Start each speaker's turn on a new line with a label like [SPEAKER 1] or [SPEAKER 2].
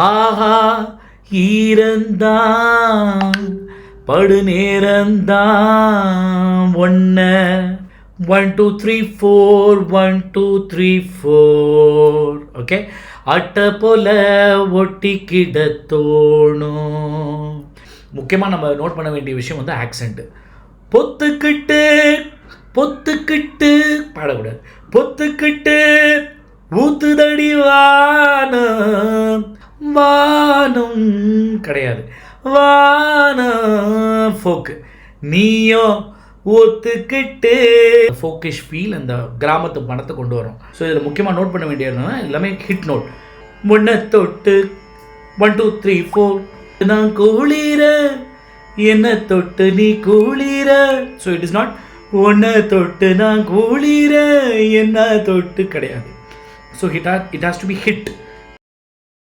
[SPEAKER 1] ஆஹா ஈரந்தான் படுநேரந்தான் ஒன்ன 1 2 3 4 1 2 3 4 ஓகே. அட்டை போல ஒட்டிக்கிட தோணும். முக்கியமாக நம்ம நோட் பண்ண வேண்டிய விஷயம் வந்து ஆக்சென்ட். பொத்துக்கிட்டு பொத்துக்கிட்டு பாடக்கூடாது. பொத்துக்கிட்டு ஊத்துதடி வானம், வானம் கிடையாது, வானம் ஃபோக்கு. நீயோ ஒத்துக்கிட்டு ஃபோக்கிஷ் ஃபீல் அந்த கிராமத்து பணத்தை கொண்டு வரும். ஸோ இதில் முக்கியமாக நோட் பண்ண வேண்டியது எல்லாமே ஹிட் நோட். முன்ன தொட்டு 1 2 3 4 நான் குளிர என்ன தொட்டு நீ குளிர. ஸோ இட் இஸ் நாட் ஒன்ன தொட்டு நான் குளிர என்ன தொட்டு கிடையாது. So it has to be hit.